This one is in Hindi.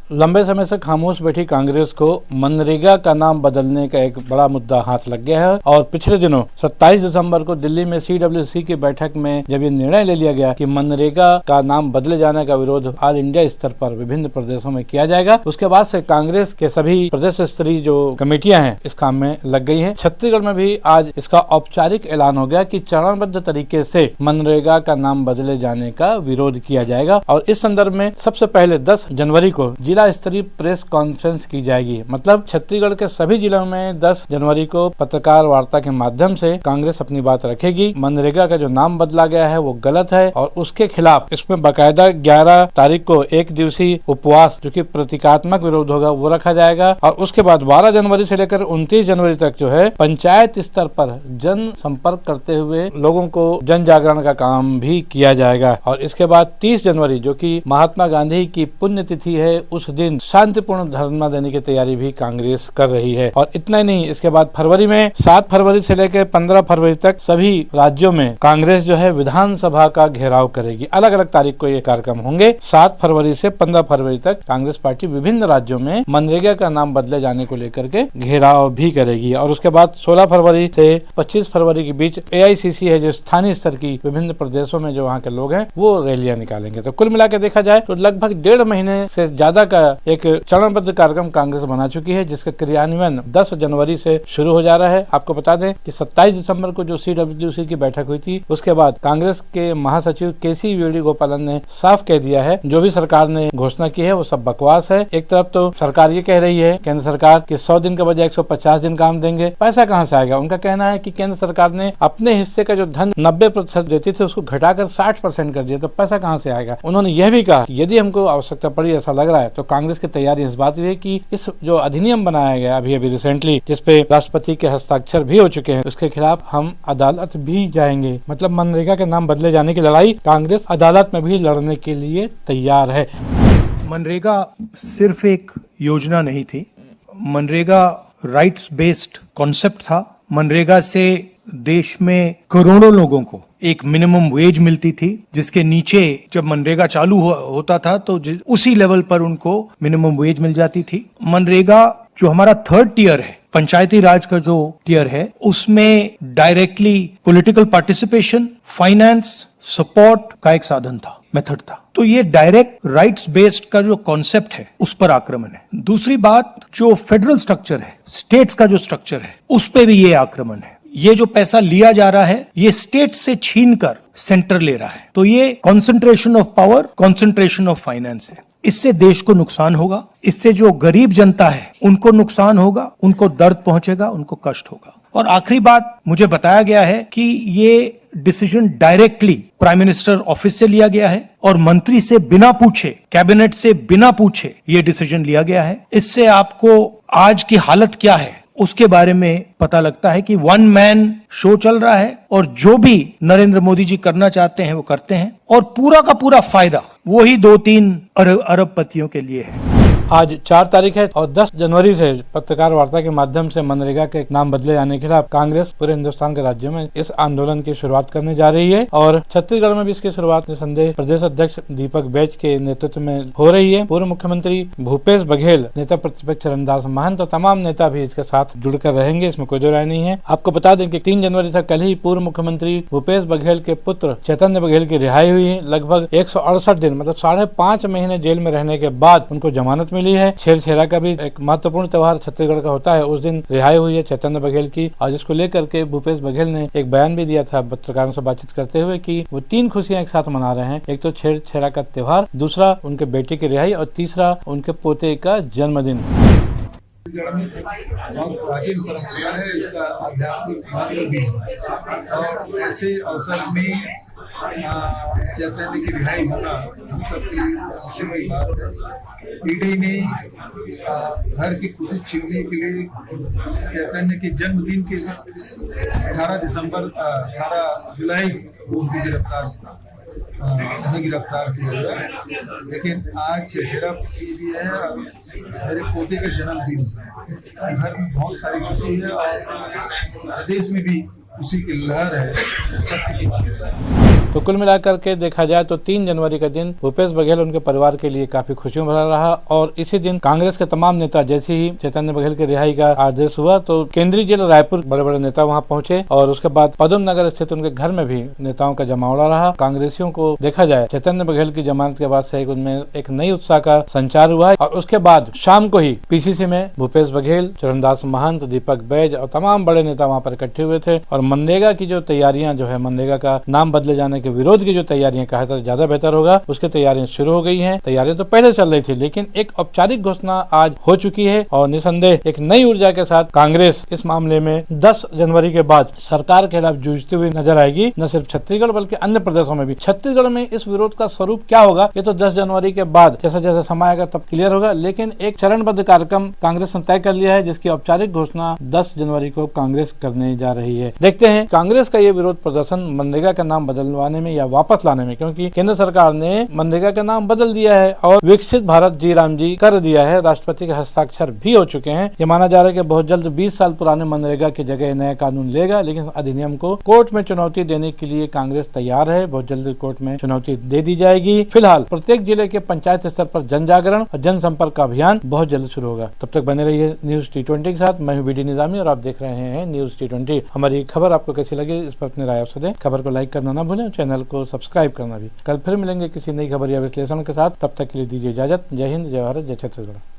लंबे समय से खामोश बैठी कांग्रेस को मनरेगा का नाम बदलने का एक बड़ा मुद्दा हाथ लग गया है और पिछले दिनों 27 दिसंबर को दिल्ली में CWC की बैठक में जब ये निर्णय ले लिया गया कि मनरेगा का नाम बदले जाने का विरोध ऑल इंडिया स्तर पर विभिन्न प्रदेशों में किया जाएगा, उसके बाद से कांग्रेस के सभी प्रदेश स्तरीय जो कमेटियां हैं इस काम में लग गई हैं। छत्तीसगढ़ में भी आज इसका औपचारिक ऐलान हो गया कि चरणबद्ध तरीके से मनरेगा का नाम बदले जाने का विरोध किया जाएगा और इस संदर्भ में सबसे पहले 10 जनवरी को जिला स्तरीय प्रेस कॉन्फ्रेंस की जाएगी। मतलब छत्तीसगढ़ के सभी जिलों में 10 जनवरी को पत्रकार वार्ता के माध्यम से कांग्रेस अपनी बात रखेगी। मनरेगा का जो नाम बदला गया है वो गलत है और उसके खिलाफ इसमें बाकायदा 11 तारीख को एक दिवसीय उपवास जो कि प्रतीकात्मक विरोध होगा वो रखा जाएगा और उसके बाद 12 जनवरी से लेकर 29 जनवरी तक जो है पंचायत स्तर पर जन संपर्क करते हुए लोगों को जन जागरण का काम भी किया जाएगा और इसके बाद 30 जनवरी जो कि महात्मा गांधी की पुण्यतिथि है उस दिन शांतिपूर्ण धरना देने की तैयारी भी कांग्रेस कर रही है। और इतना ही नहीं, इसके बाद फरवरी में 7 फरवरी से लेकर 15 फरवरी तक सभी राज्यों में कांग्रेस जो है विधानसभा का घेराव करेगी। अलग अलग तारीख को ये कार्यक्रम होंगे। 7 फरवरी से 15 फरवरी तक कांग्रेस पार्टी विभिन्न राज्यों में मनरेगा का नाम बदले जाने को लेकर के घेराव भी करेगी और उसके बाद 16 फरवरी से 25 फरवरी के बीच AICC है जो स्थानीय स्तर की विभिन्न प्रदेशों में जो वहाँ के लोग हैं वो रैलियां निकालेंगे। तो कुल मिला के देखा जाए तो लगभग 1.5 महीने से ज्यादा का एक चरणबद्ध कार्यक्रम कांग्रेस बना चुकी है जिसका क्रियान्वयन 10 जनवरी से शुरू हो जा रहा है। आपको बता दें कि 27 दिसंबर को जो CWC की बैठक हुई थी उसके बाद कांग्रेस के महासचिव KC वेणुगोपालन ने साफ कह दिया है जो भी सरकार ने घोषणा की है वो सब बकवास है। एक तरफ तो सरकार ये कह रही है केंद्र सरकार कि 100 दिन के बजाय 150 दिन काम देंगे, पैसा कहाँ से आएगा? उनका कहना है कि केंद्र सरकार ने अपने हिस्से का जो धन 90% देती थी उसको घटाकर 60% कर दिया, तो पैसा कहाँ से आएगा? उन्होंने यह भी कहा यदि हमको आवश्यकता पड़ी ऐसा लग रहा है तो कांग्रेस की तैयारी इस बात भी है कि इस जो अधिनियम बनाया गया अभी रिसेंटली जिसपे राष्ट्रपति के हस्ताक्षर भी हो चुके हैं उसके खिलाफ हम अदालत भी जाएंगे। मतलब मनरेगा के नाम बदले जाने की लड़ाई कांग्रेस अदालत में भी लड़ने के लिए तैयार है। मनरेगा सिर्फ एक योजना नहीं थी, मनरेगा राइट्स बेस्ड कॉन्सेप्ट था। मनरेगा से देश में करोड़ों लोगों को एक मिनिमम वेज मिलती थी जिसके नीचे जब मनरेगा चालू होता था तो उसी लेवल पर उनको मिनिमम वेज मिल जाती थी। मनरेगा जो हमारा 3rd टियर है, पंचायती राज का जो टियर है, उसमें directly political participation, finance, support का एक साधन था, मेथड था। तो ये डायरेक्ट राइट्स बेस्ड का जो कॉन्सेप्ट है उस पर आक्रमण है। दूसरी बात, जो फेडरल स्ट्रक्चर है, स्टेट्स का जो स्ट्रक्चर है, उस पे भी ये आक्रमण है। ये जो पैसा लिया जा रहा है ये स्टेट से छीनकर सेंटर ले रहा है, तो ये concentration of power, concentration of finance है। इससे देश को नुकसान होगा, इससे जो गरीब जनता है उनको नुकसान होगा, उनको दर्द पहुंचेगा, उनको कष्ट होगा। और आखिरी बात, मुझे बताया गया है कि ये decision directly prime minister office से लिया गया है और मंत्री से बिना पूछे, कैबिनेट से बिना पूछे ये डिसीजन लिया गया है। इससे आपको आज की हालत क्या है उसके बारे में पता लगता है कि 1 मैन शो चल रहा है और जो भी नरेंद्र मोदी जी करना चाहते हैं वो करते हैं और पूरा का पूरा फायदा वही 2-3 अरबपतियों के लिए है। आज 4 तारीख है और 10 जनवरी से पत्रकार वार्ता के माध्यम से मनरेगा के नाम बदले जाने के खिलाफ कांग्रेस पूरे हिंदुस्तान के राज्यों में इस आंदोलन की शुरुआत करने जा रही है और छत्तीसगढ़ में भी इसकी शुरुआत निसंदेह प्रदेश अध्यक्ष दीपक बैज के नेतृत्व में हो रही है। पूर्व मुख्यमंत्री भूपेश बघेल, नेता प्रतिपक्ष चरणदास महंत और तमाम नेता भी इसके साथ जुड़कर रहेंगे, इसमें कोई दो राय नहीं है। आपको बता दें कि 3 जनवरी तक कल ही पूर्व मुख्यमंत्री भूपेश बघेल के पुत्र चैतन्य बघेल की रिहाई हुई है। लगभग 168 दिन मतलब 5.5 महीने जेल में रहने के बाद उनको जमानत मिली है। छेरछेरा का भी एक महत्वपूर्ण त्योहार छत्तीसगढ़ का होता है, उस दिन रिहाई हुई है चैतन्य बघेल की और जिसको लेकर के भूपेश बघेल ने एक बयान भी दिया था पत्रकारों से बातचीत करते हुए कि वो 3 खुशियां एक साथ मना रहे हैं। एक तो छेरछेरा का त्योहार, दूसरा उनके बेटे की रिहाई और तीसरा उनके पोते का जन्मदिन। बहुत प्राचीन परंपरा है, इसका आध्यात्मिक महत्व भी है और ऐसे अवसर में चैतन्य की रिहाई होना हम सबकी खुशी की बात है। ईडी ने घर की खुशी छीनने के लिए चैतन्य के जन्मदिन के 18 जुलाई को उनकी गिरफ्तार किया गया, लेकिन आज छेरछेरा भी है और मेरे पोते के जन्मदिन, घर में बहुत सारी खुशी है और प्रदेश में भी खुशी की लहर है, सबकी खुशी है। तो कुल मिलाकर के देखा जाए तो 3 जनवरी का दिन भूपेश बघेल उनके परिवार के लिए काफी खुशियों भरा रहा और इसी दिन कांग्रेस के तमाम नेता, जैसे ही चैतन्य बघेल की रिहाई का आदेश हुआ तो केंद्रीय जेल रायपुर बड़े बड़े नेता वहां पहुंचे और उसके बाद पदम नगर स्थित उनके घर में भी नेताओं का जमावड़ा रहा। कांग्रेसियों को देखा जाए चैतन्य बघेल की जमानत के बाद से उनमें एक नई उत्साह का संचार हुआ और उसके बाद शाम को ही पीसीसी में भूपेश बघेल, चरणदास महंत, दीपक बैज और तमाम बड़े नेता वहां पर इकट्ठे हुए थे और मनरेगा की जो तैयारियां जो है, मनरेगा का नाम बदले जाने के विरोध की जो तैयारियां कहा था ज्यादा बेहतर होगा, उसकी तैयारियां शुरू हो गई हैं। तैयारियां तो पहले चल रही थी लेकिन एक औपचारिक घोषणा आज हो चुकी है और निसंदेह एक नई ऊर्जा के साथ कांग्रेस इस मामले में 10 जनवरी के बाद सरकार के खिलाफ जूझती हुई नजर आएगी। न सिर्फ छत्तीसगढ़ बल्कि अन्य प्रदेशों में भी। छत्तीसगढ़ में इस विरोध का स्वरूप क्या होगा ये तो 10 जनवरी के बाद जैसा जैसा समय आएगा तब क्लियर होगा, लेकिन एक चरणबद्ध कार्यक्रम कांग्रेस ने तय कर लिया है जिसकी औपचारिक घोषणा 10 जनवरी को कांग्रेस करने जा रही है। देखते हैं कांग्रेस का ये विरोध प्रदर्शन मनरेगा का नाम बदलवाने में या वापस लाने में, क्योंकि केंद्र सरकार ने मनरेगा का नाम बदल दिया है और विकसित भारत जी राम जी कर दिया है। राष्ट्रपति के हस्ताक्षर भी हो चुके हैं। ये माना जा रहा है कि बहुत जल्द 20 साल पुराने मनरेगा की जगह नया कानून लेगा, लेकिन अधिनियम को कोर्ट में चुनौती देने के लिए कांग्रेस तैयार है। बहुत जल्द कोर्ट में चुनौती दे दी जाएगी। फिलहाल प्रत्येक जिले के पंचायत स्तर पर जन जागरण और जनसंपर्क का अभियान बहुत जल्द शुरू होगा। तब तक बने रहिए न्यूज T20 के साथ। मैं हूं बीडी निजामी और आप देख रहे हैं न्यूज T20। हमारी खबर आपको कैसी लगी इस पर अपनी राय अवश्य दें। खबर को लाइक करना ना भूलें, चैनल को सब्सक्राइब करना भी। कल फिर मिलेंगे किसी नई खबर या विश्लेषण के साथ। तब तक के लिए दीजिए इजाजत। जय हिंद, जय भारत, जय छत्तीसगढ़।